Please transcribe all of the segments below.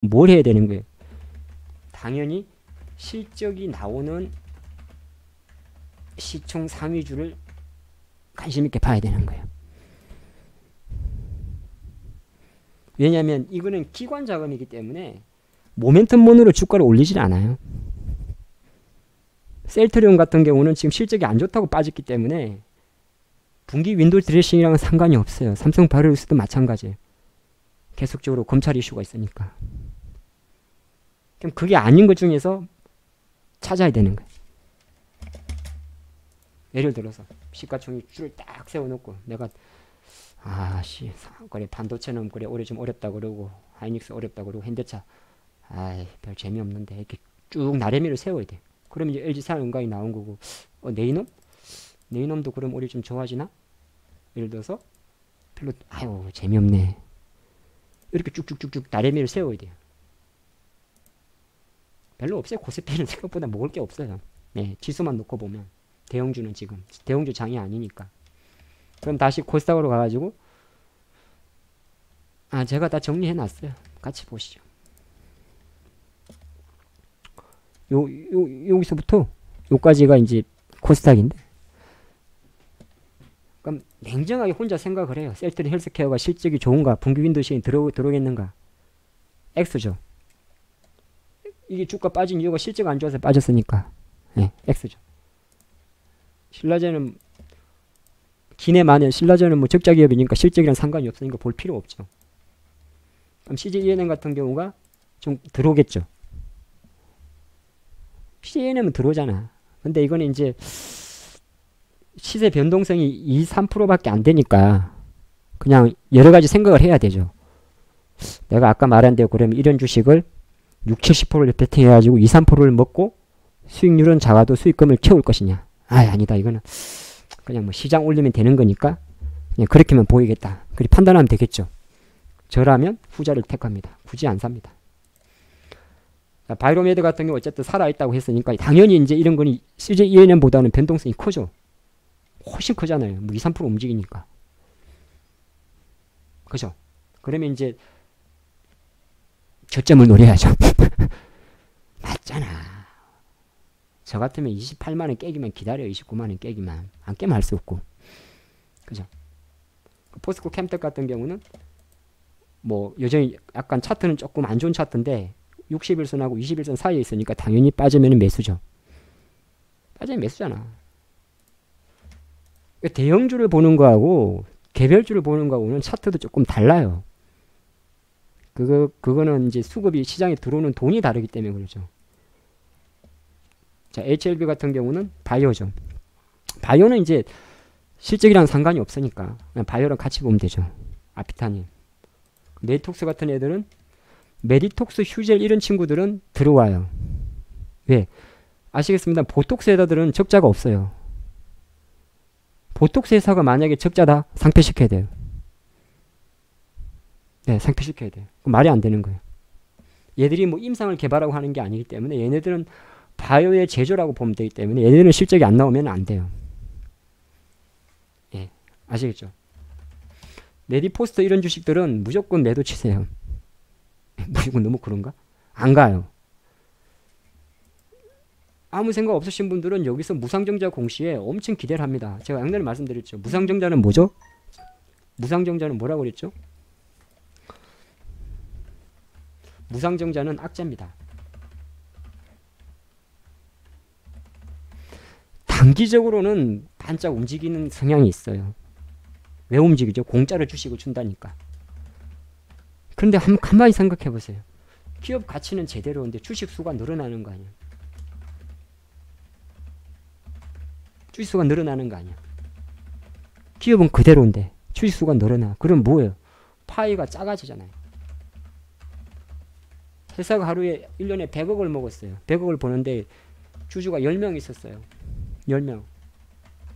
뭘 해야 되는 거예요? 당연히 실적이 나오는 시총 상위주를 관심 있게 봐야 되는 거예요. 왜냐하면 이거는 기관 자금이기 때문에 모멘텀론으로 주가를 올리질 않아요. 셀트리온 같은 경우는 지금 실적이 안 좋다고 빠졌기 때문에 분기 윈도우 드레싱이랑은 상관이 없어요. 삼성 바이오로스도 마찬가지예요. 계속적으로 검찰 이슈가 있으니까. 그럼 그게 아닌 것 중에서 찾아야 되는 거예요. 예를 들어서 시가총액 줄을 딱 세워놓고 내가 아씨 그래 반도체는 그래 올해 좀 어렵다 그러고 하이닉스 어렵다 그러고 현대차 아이 별 재미없는데 이렇게 쭉 나래미를 세워야 돼. 그러면 이제 LG산업은행이 나온 거고 네이놈? 네이놈도 그럼 올해 좀 좋아지나? 예를 들어서 별로 아유 재미없네. 이렇게 쭉쭉쭉쭉 나래미를 세워야 돼요. 별로 없어요. 코스피는 생각보다 먹을 게 없어요. 네, 지수만 놓고 보면 대형주는 지금 대형주 장이 아니니까. 그럼 다시 코스닥으로 가가지고 제가 다 정리해 놨어요. 같이 보시죠. 여기서부터 요까지가 이제 코스닥인데, 그럼 냉정하게 혼자 생각을 해요. 셀트리 헬스케어가 실적이 좋은가, 분기 윈도우시에 들어오겠는가. X죠. 이게 주가 빠진 이유가 실적 안 좋아서 빠졌으니까 네, X죠. 신라제는 기내 만에 신라제는 뭐 적자 기업이니까 실적이랑 상관이 없으니까 볼 필요 없죠. 그럼 CJENM 같은 경우가 좀 들어오겠죠. CJENM은 들어오잖아. 근데 이거는 이제 시세 변동성이 2, 3%밖에 안 되니까 그냥 여러 가지 생각을 해야 되죠. 내가 아까 말한 대로 그러면 이런 주식을 6, 70%를 베팅해가지고 2, 3%를 먹고 수익률은 작아도 수익금을 채울 것이냐. 아니다. 이거는 그냥 뭐 시장 올리면 되는 거니까 그냥 그렇게만 보이겠다. 그렇게 판단하면 되겠죠. 저라면 후자를 택합니다. 굳이 안 삽니다. 바이로메드 같은 경우 어쨌든 살아있다고 했으니까 당연히 이제 이런 거는 CJENM보다는 변동성이 크죠. 훨씬 크잖아요. 뭐 2, 3% 움직이니까. 그죠? 그러면 이제 저점을 노려야죠. 맞잖아. 저 같으면 28만원 깨기만 기다려. 29만원 깨기만. 안 깨면 할 수 없고. 그죠? 포스코 캠텍 같은 경우는 뭐 여전히 약간 차트는 조금 안 좋은 차트인데 60일선하고 21선 사이에 있으니까 당연히 빠지면 매수죠. 빠지면 매수잖아. 대형주를 보는 거하고 개별주를 보는 거하고는 차트도 조금 달라요. 그거는 이제 수급이 시장에 들어오는 돈이 다르기 때문에 그러죠. 자, HLB 같은 경우는 바이오죠. 바이오는 이제 실적이랑 상관이 없으니까 그냥 바이오랑 같이 보면 되죠. 아피타닌. 메디톡스 같은 애들은 메디톡스, 휴젤 이런 친구들은 들어와요. 왜? 아시겠습니다. 보톡스 회사들은 적자가 없어요. 보톡스 회사가 만약에 적자다 상폐시켜야 돼요. 네, 상폐시켜야 돼요. 말이 안 되는 거예요. 얘들이 뭐 임상을 개발하고 하는 게 아니기 때문에 얘네들은 바이오의 제조라고 보면 되기 때문에 얘네들은 실적이 안 나오면 안 돼요. 예, 아시겠죠? 메디포스터 이런 주식들은 무조건 매도 치세요. 무조건 너무 그런가? 안 가요. 아무 생각 없으신 분들은 여기서 무상증자 공시에 엄청 기대를 합니다. 제가 양날에 말씀드렸죠. 무상증자는 뭐죠? 무상증자는 뭐라고 그랬죠? 무상증자는 악재입니다. 단기적으로는 반짝 움직이는 성향이 있어요. 왜 움직이죠? 공짜로 주식을 준다니까. 그런데 한마디 생각해 보세요. 기업 가치는 제대로인데 주식 수가 늘어나는 거 아니야? 주식 수가 늘어나는 거 아니야? 기업은 그대로인데 주식 수가 늘어나. 그럼 뭐예요? 파이가 작아지잖아요. 회사가 하루에 1년에 100억을 먹었어요. 100억을 버는데 주주가 10명 있었어요. 10명.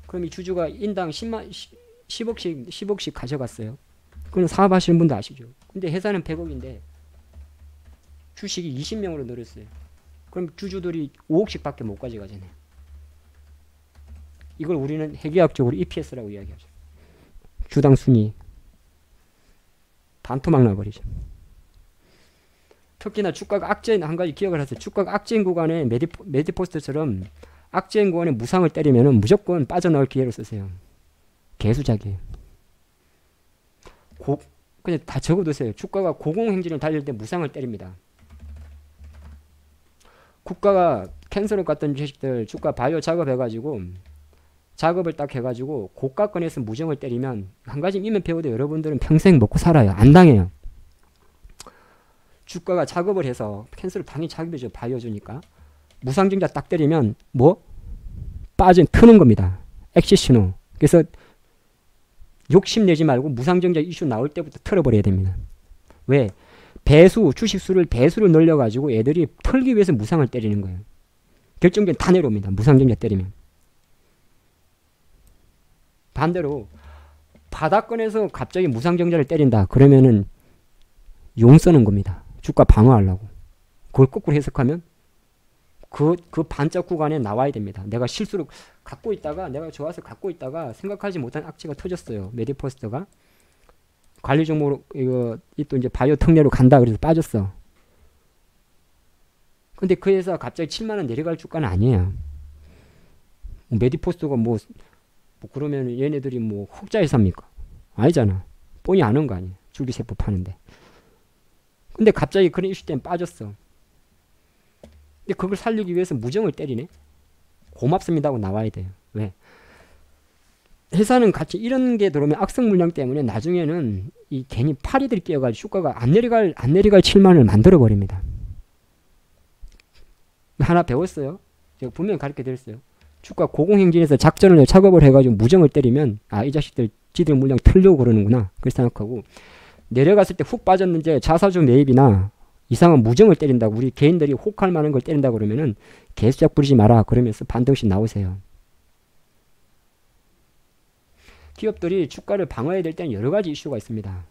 그럼 이 주주가 인당 10억씩 가져갔어요. 그건 사업하시는 분도 아시죠. 근데 회사는 100억인데 주식이 20명으로 늘었어요. 그럼 주주들이 5억씩 밖에 못 가져가잖아요. 이걸 우리는 회계학적으로 EPS라고 이야기하죠. 주당 순이익. 반토막 나버리죠. 특히나 주가가 악재인 한 가지 기억을 하세요. 주가가 악재인 구간에 메디포스트처럼 악재인 구간에 무상을 때리면은 무조건 빠져나올 기회로 쓰세요. 개수작이에요. 그냥 다 적어두세요. 주가가 고공행진을 달릴 때 무상을 때립니다. 국가가 캔슬을 갔던 주식들 주가 바이오 작업해가지고 작업을 딱 해가지고 고가권에서 무정을 때리면 한 가지 이면 배워도 여러분들은 평생 먹고 살아요. 안 당해요. 주가가 작업을 해서 캔슬을 당연히 작업이죠. 바이오 주니까 무상증자 딱 때리면 뭐? 트는 겁니다. 엑시 신호. 그래서 욕심내지 말고 무상증자 이슈 나올 때부터 틀어버려야 됩니다. 왜? 주식수를 배수를 늘려가지고 애들이 털기 위해서 무상을 때리는 거예요. 결정적인 다 내려옵니다. 무상증자 때리면. 반대로 바닥권에서 갑자기 무상증자를 때린다. 그러면은 용 쓰는 겁니다. 주가 방어하려고. 그걸 거꾸로 해석하면 그 반짝 구간에 나와야 됩니다. 내가 실수로 내가 좋아서 갖고 있다가 생각하지 못한 악재가 터졌어요. 메디포스트가. 관리 종목으로 또 이제 바이오 특례로 간다 그래서 빠졌어. 근데 그 회사 갑자기 7만원 내려갈 주가는 아니에요. 메디포스트가 그러면 얘네들이 흑자 회사입니까? 아니잖아. 뻔히 아는 거 아니에요. 줄기세포 파는데. 근데 갑자기 그런 이슈 때문에 빠졌어. 근데 그걸 살리기 위해서 무정을 때리네? 고맙습니다 하고 나와야 돼요. 왜? 회사는 같이 이런 게 들어오면 악성 물량 때문에 나중에는 이 괜히 파리들이 끼어가지고 주가가 안 내려갈 7만원을 만들어버립니다. 하나 배웠어요. 제가 분명히 가르쳐 드렸어요. 주가 고공행진에서 작업을 해가지고 무정을 때리면 이 자식들 지들 물량 틀려고 그러는구나. 그렇게 생각하고 내려갔을 때 훅 빠졌는데 자사주 매입이나 이상한 무정을 때린다고 우리 개인들이 혹할 만한 걸 때린다고 그러면은 개수작 부리지 마라 그러면서 반등씩 나오세요. 기업들이 주가를 방어해야 될 때는 여러 가지 이슈가 있습니다.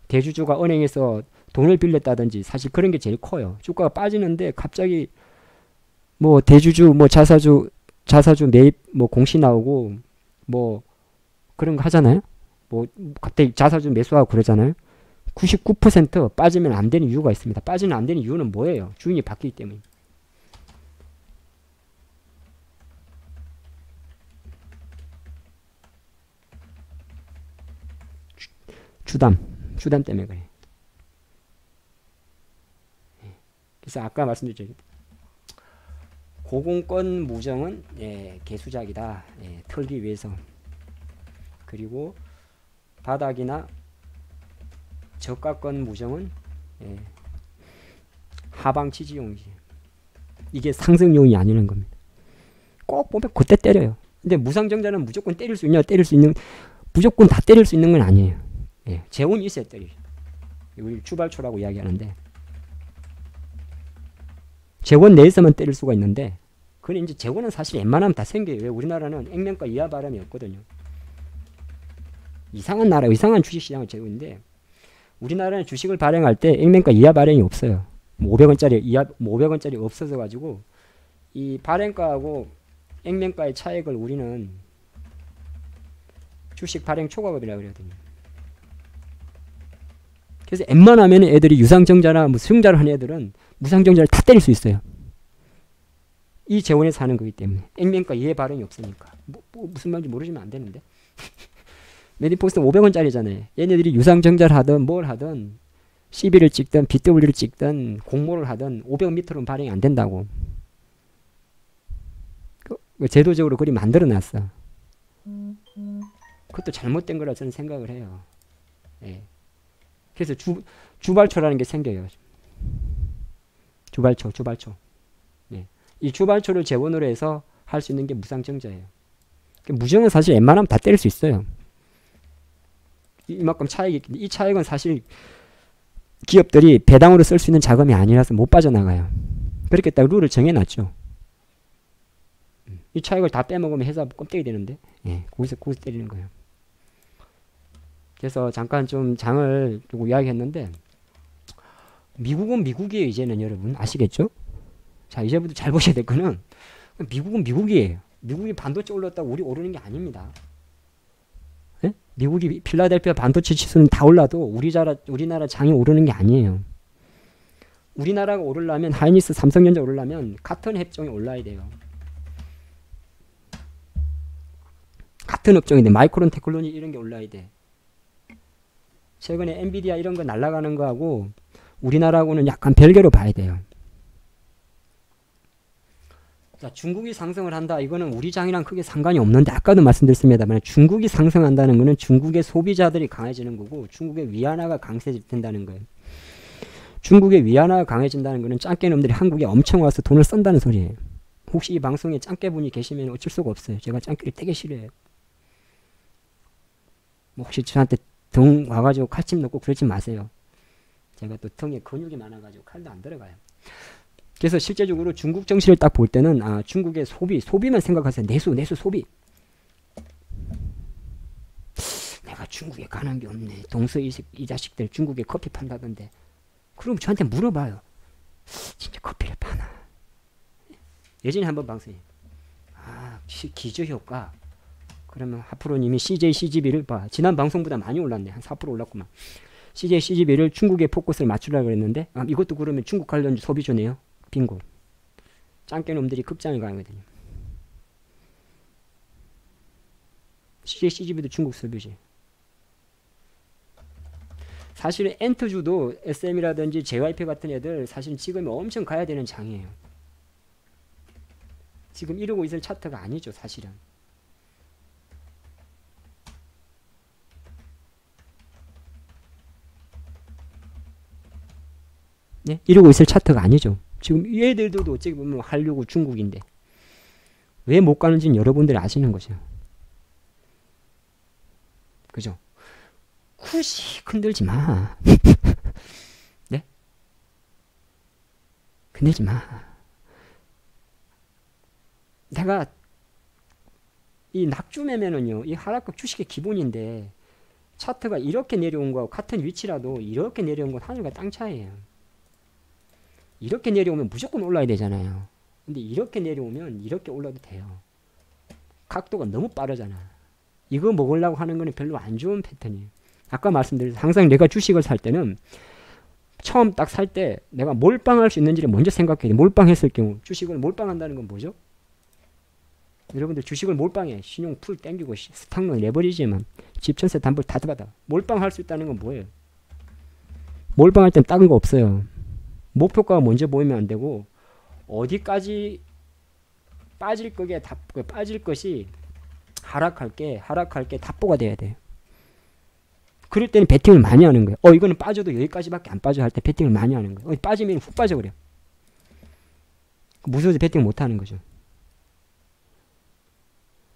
대주주가 은행에서 돈을 빌렸다든지 사실 그런 게 제일 커요. 주가가 빠지는데 갑자기 대주주 자사주 매입 공시 나오고 그런 거 하잖아요. 갑자기 자사주 매수하고 그러잖아요. 99% 빠지면 안 되는 이유가 있습니다. 빠지면 안 되는 이유는 뭐예요? 주인이 바뀌기 때문에. 주담 때문에 그래. 그래서 아까 말씀드렸죠. 고공권 무정은 개수작이다. 털기 위해서. 그리고 바닥이나 저가권 무정은 하방 지지용이지. 이게 상승용이 아니라는 겁니다. 꼭 보면 그때 때려요. 근데 무상증자는 무조건 때릴 수 있는 무조건 다 때릴 수 있는 건 아니에요. 재원이 있어야 때리죠. 우리 주발초라고 이야기하는데 재원 내에서만 때릴 수가 있는데 그건 이제 재원은 사실 웬만하면 다 생겨요. 왜? 우리나라는 액면가 이하 바람이 없거든요. 이상한 나라, 이상한 주식시장을 재원인데 우리나라는 주식을 발행할 때 액면가 이하 발행이 없어요. 500원짜리 없어서 가지고 이 발행가하고 액면가의 차액을 우리는 주식 발행 초과급이라고 그러거든요. 그래서 웬만하면 애들이 유상증자나 수증자를 하는 애들은 무상증자를 다 때릴 수 있어요. 이 재원에서 하는 거기 때문에 액면가 이해 발행이 없으니까 무슨 말인지 모르시면 안 되는데 메디포스트 500원짜리잖아요. 얘네들이 유상증자를 하든 뭘 하든 CB를 찍든 BW를 찍든 공모를 하든 500m로는 발행이 안 된다고. 제도적으로 그리 만들어놨어. 그것도 잘못된 거라 저는 생각을 해요. 그래서 주발초라는 게 생겨요. 주발초. 이 주발초를 재원으로 해서 할 수 있는 게 무상증자예요. 무정은 사실 웬만하면 다 때릴 수 있어요. 이만큼 차익이, 이 차익은 사실 기업들이 배당으로 쓸 수 있는 자금이 아니라서 못 빠져나가요. 그렇게 딱 룰을 정해놨죠. 이 차익을 다 빼먹으면 회사 껍데기 되는데, 거기서 때리는 거예요. 그래서 잠깐 좀 장을 두고 이야기했는데, 미국은 미국이에요, 이제는 여러분. 아시겠죠? 자, 이제부터 잘 보셔야 될 거는, 미국은 미국이에요. 미국이 반도체 올랐다고 우리 오르는 게 아닙니다. 미국이 필라델피아 반도체 지수는 다 올라도 우리나라 장이 오르는 게 아니에요. 우리나라가 오르려면 하이닉스, 삼성전자 오르려면 같은 업종이 올라야 돼요. 같은 업종인데 마이크론 테크놀로지 이런 게 올라야 돼. 최근에 엔비디아 이런 거 날아가는 거하고 우리나라하고는 약간 별개로 봐야 돼요. 자, 중국이 상승을 한다. 이거는 우리 장이랑 크게 상관이 없는데 아까도 말씀드렸습니다만 중국이 상승한다는 거는 중국의 소비자들이 강해지는 거고 중국의 위안화가 강세된다는 거예요. 중국의 위안화가 강해진다는 거는 짱깨놈들이 한국에 엄청 와서 돈을 쓴다는 소리예요. 혹시 이 방송에 짱깨분이 계시면 어쩔 수가 없어요. 제가 짱깨를 되게 싫어해요. 뭐 혹시 저한테 등 와가지고 칼집 넣고 그러지 마세요. 제가 또 등에 근육이 많아가지고 칼도 안 들어가요. 그래서 실제적으로 중국 정시를 딱 볼 때는 중국의 소비만 생각하세요. 내수 소비. 내가 중국에 가는 게 없네. 동서 이 자식들 중국에 커피 판다던데. 그럼 저한테 물어봐요. 진짜 커피를 파나? 예전에 한번 방송에 기저효과. 그러면 하프로님이 CJ CGV를 봐. 지난 방송보다 많이 올랐네. 한 4% 올랐구만. CJ CGV를 중국에 포커스를 맞추려고 그랬는데 이것도 그러면 중국 관련 소비주네요. 빙고. 짱깨놈들이 급장을 가거든요. CJ CGV도 중국 소비지. 사실은 엔트주도 SM이라든지 JYP 같은 애들 사실은 지금 엄청 가야 되는 장이에요. 지금 이러고 있을 차트가 아니죠, 사실은. 네? 이러고 있을 차트가 아니죠. 지금 얘들도 어찌 보면 하려고 중국인데 왜 못 가는지는 여러분들이 아시는 거죠. 그죠? 굳이 흔들지 마. 네? 흔들지 마. 내가 이 낙주매매는요, 이 하락극 주식의 기본인데 차트가 이렇게 내려온 거하고 같은 위치라도 이렇게 내려온 건 하늘과 땅 차이예요. 이렇게 내려오면 무조건 올라야 되잖아요. 근데 이렇게 내려오면 이렇게 올라도 돼요. 각도가 너무 빠르잖아. 이거 먹으려고 하는 거는 별로 안 좋은 패턴이에요. 아까 말씀드렸듯이 항상 내가 주식을 살 때는 처음 딱 살 때 내가 몰빵할 수 있는지를 먼저 생각해야 돼. 몰빵했을 경우 주식을 몰빵한다는 건 뭐죠? 여러분들 주식을 몰빵해. 신용 풀 땡기고 스탁론 레버리지만 집 전세 담보 다 받아. 몰빵할 수 있다는 건 뭐예요? 몰빵할 땐 작은 거 없어요. 목표가가 먼저 보이면 안 되고 어디까지 빠질 것이 하락할 게 답보가 돼야 돼요. 그럴 때는 베팅을 많이 하는 거예요. 이거는 빠져도 여기까지밖에 안 빠져 할 때 베팅을 많이 하는 거예요. 빠지면 훅 빠져버려. 무서워서 베팅 못 하는 거죠.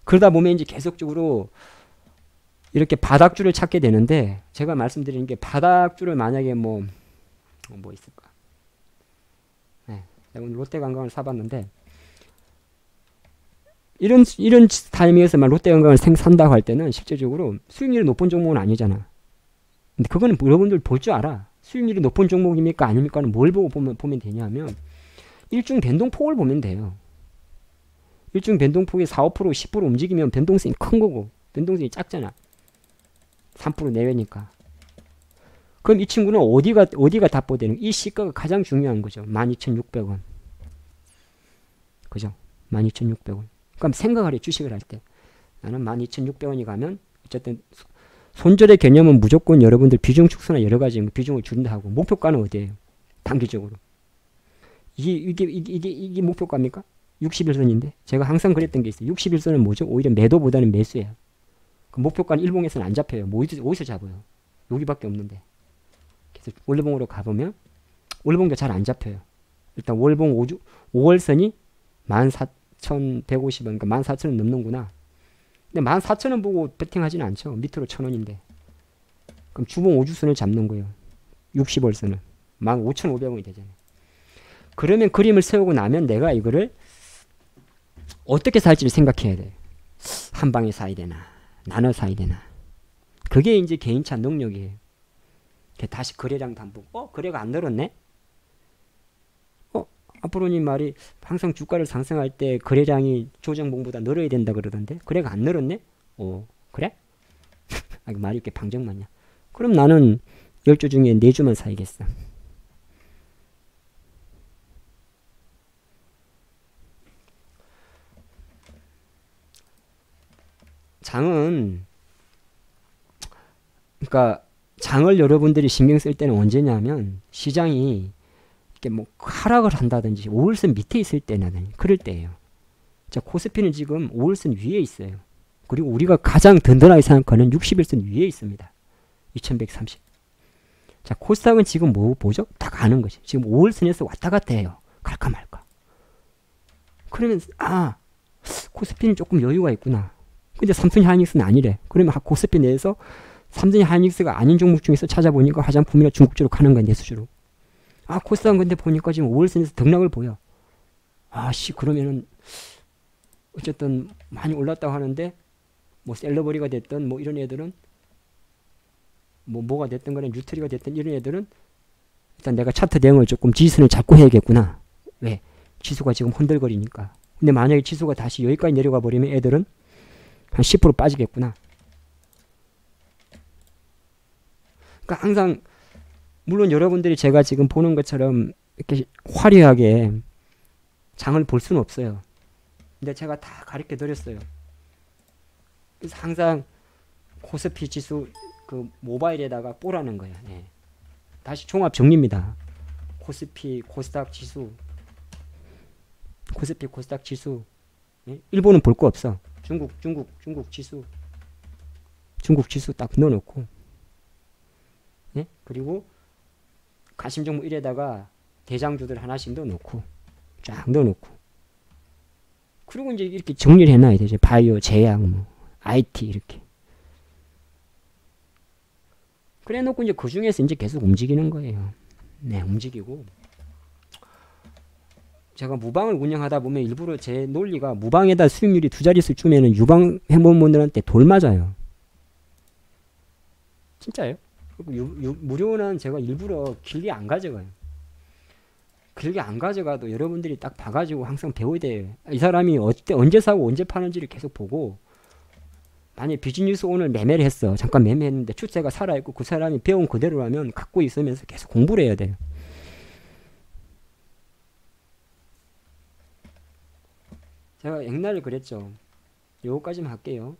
그러다 보면 이제 계속적으로 이렇게 바닥줄을 찾게 되는데 제가 말씀드리는 게 바닥줄을 만약에 뭐 있을까? 네, 내가 오늘 롯데관광을 사봤는데 이런 타이밍에서만 롯데관광을 산다고 할 때는 실제적으로 수익률이 높은 종목은 아니잖아. 근데 그거는 여러분들 볼 줄 알아. 수익률이 높은 종목입니까 아닙니까는 뭘 보고 보면 되냐면 일중 변동폭을 보면 돼요. 일중 변동폭이 4, 5%, 10% 움직이면 변동성이 큰 거고 변동성이 작잖아. 3% 내외니까. 그럼 이 친구는 어디가 답보되는 이 시가가 가장 중요한 거죠. 12,600원. 그죠? 12,600원. 그럼 생각을 해. 주식을 할 때. 나는 12,600원이 가면 어쨌든 손절의 개념은 무조건 여러분들 비중 축소나 여러 가지 비중을 줄인다 하고 목표가는 어디예요? 단기적으로. 이게 목표가입니까? 61선인데 제가 항상 그랬던 게 있어요. 61선은 뭐죠? 오히려 매도보다는 매수예요. 그 목표가는 일봉에서는 안 잡혀요. 뭐 어디서 잡아요? 여기밖에 없는데. 그래서 월봉으로 가보면 월봉도 잘 안 잡혀요. 일단 월봉 5월선이 14,150원, 그러니까 14,000원 넘는구나. 근데 14,000원 보고 베팅하지는 않죠. 밑으로 1,000원인데. 그럼 주봉 5주선을 잡는 거예요. 60월선을. 15,500원이 되잖아요. 그러면 그림을 세우고 나면 내가 이거를 어떻게 살지를 생각해야 돼. 한 방에 사야 되나, 나눠 사야 되나. 그게 이제 개인차 능력이에요. 다시 거래량 담보. 거래가 안 늘었네? 앞으로님 말이 항상 주가를 상승할 때 거래량이 조정봉보다 늘어야 된다 그러던데 거래가 안 늘었네? 그래? 말이 이렇게 방정 맞냐? 그럼 나는 10주 중에 4주만 사야겠어. 장은 그러니까 장을 여러분들이 신경 쓸 때는 언제냐면 시장이 이렇게 뭐 하락을 한다든지 5일선 밑에 있을 때나든지 그럴 때예요. 자, 코스피는 지금 5일선 위에 있어요. 그리고 우리가 가장 든든하게 생각하는 60일선 위에 있습니다. 2130. 자, 코스닥은 지금 뭐죠? 다 가는 거지. 지금 5일선에서 왔다 갔다 해요. 갈까 말까. 그러면 코스피는 조금 여유가 있구나. 근데 삼성하이닉스는 아니래. 그러면 코스피 내에서 삼성하이닉스가 아닌 종목 중에서 찾아보니까 화장품이나 중국주로 가는 거야, 내수주로. 코스닥은 근데 보니까 지금 5일선에서 등락을 보여. 그러면은 어쨌든 많이 올랐다고 하는데 뭐 셀러버리가 됐든 뭐 이런 애들은 뭐가 됐든 간에 뉴트리가 됐든 이런 애들은 일단 내가 차트 대응을 조금 지지선을 잡고 해야겠구나. 왜? 지수가 지금 흔들거리니까. 근데 만약에 지수가 다시 여기까지 내려가 버리면 애들은 한 10% 빠지겠구나. 그러니까 항상 물론 여러분들이 제가 지금 보는 것처럼 이렇게 화려하게 장을 볼 수는 없어요. 근데 제가 다 가르쳐 드렸어요. 그래서 항상 코스피 지수 그 모바일에다가 보라는 거예요. 네. 다시 종합 정리입니다. 코스피 코스닥 지수, 코스피 코스닥 지수. 네? 일본은 볼 거 없어. 중국 지수, 중국 지수 딱 넣어놓고, 네? 그리고 가심 종목 1에다가 대장주들 하나씩 넣어놓고, 쫙 넣어놓고, 그리고 이제 이렇게 정리를 해놔야 되죠. 바이오, 제약, 뭐 IT 이렇게. 그래 놓고 이제 그 중에서 이제 계속 움직이는 거예요. 네, 움직이고. 제가 무방을 운영하다 보면 일부러 제 논리가 무방에다 수익률이 두 자릿수 주면은 유방 해본 분들한테 돌 맞아요. 진짜요? 무료는 제가 일부러 길게 안 가져가요. 길게 안 가져가도 여러분들이 딱 봐가지고 항상 배워야 돼요. 이 사람이 언제 사고 언제 파는지를 계속 보고, 만약에 비즈니스 오늘 매매를 했어. 잠깐 매매했는데 추세가 살아있고 그 사람이 배운 그대로라면 갖고 있으면서 계속 공부를 해야 돼요. 제가 옛날에 그랬죠. 요거까지만 할게요.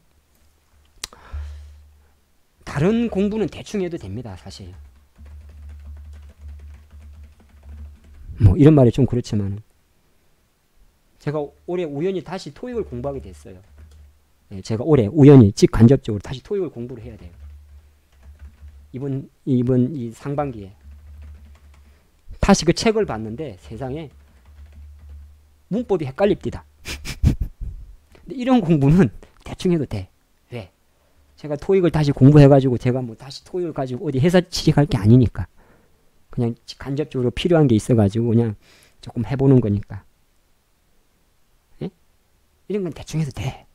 다른 공부는 대충 해도 됩니다. 사실. 뭐 이런 말이 좀 그렇지만 제가 올해 우연히 다시 토익을 공부하게 됐어요. 네, 제가 올해 우연히 직간접적으로 다시 토익을 공부를 해야 돼요. 이번 이 상반기에 다시 그 책을 봤는데 세상에 문법이 헷갈립니다. 근데 이런 공부는 대충 해도 돼. 왜? 제가 토익을 다시 공부해가지고 제가 뭐 다시 토익을 가지고 어디 회사 취직할 게 아니니까 그냥 간접적으로 필요한 게 있어가지고 그냥 조금 해보는 거니까. 예? 이런 건 대충 해도 돼.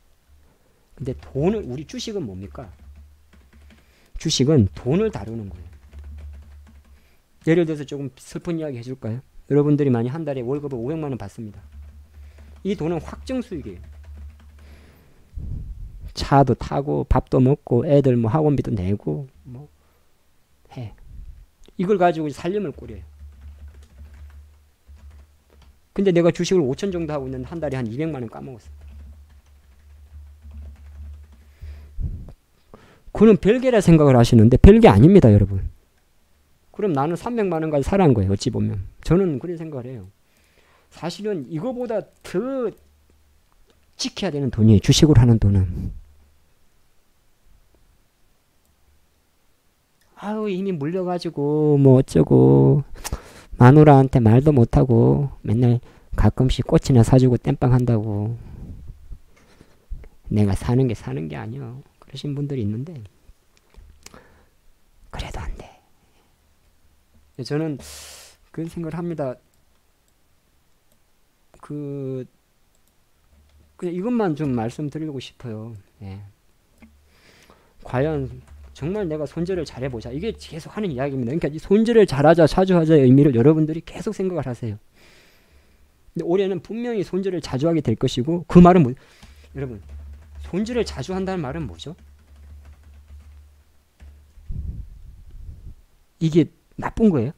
근데 우리 주식은 뭡니까? 주식은 돈을 다루는 거예요. 예를 들어서 조금 슬픈 이야기 해줄까요? 여러분들이 많이 한 달에 월급을 500만 원 받습니다. 이 돈은 확정 수익이에요. 차도 타고 밥도 먹고 애들 뭐 학원비도 내고 뭐 해. 이걸 가지고 살림을 꾸려요. 근데 내가 주식을 5천 정도 하고 있는데 한 달에 한 200만 원 까먹었어. 그는 별개라 생각을 하시는데 별개 아닙니다, 여러분. 그럼 나는 300만 원까지 살아난 거예요, 어찌 보면. 저는 그런 생각을 해요. 사실은 이거보다 더 지켜야 되는 돈이에요, 주식으로 하는 돈은. 이미 물려가지고 뭐 어쩌고 마누라한테 말도 못하고 맨날 가끔씩 꽃이나 사주고 땜빵 한다고 내가 사는 게 아니야. 그러신 분들이 있는데 그래도 안 돼. 저는 그런 생각을 합니다. 그냥 이것만 좀 말씀드리고 싶어요. 예. 과연 정말 내가 손절을 잘해보자. 이게 계속 하는 이야기입니다. 그러니까 이 손절을 잘하자, 자주 하자의 의미를 여러분들이 계속 생각을 하세요. 근데 올해는 분명히 손절을 자주 하게 될 것이고, 그 말은 뭐, 여러분, 손절을 자주 한다는 말은 뭐죠? 이게 나쁜 거예요?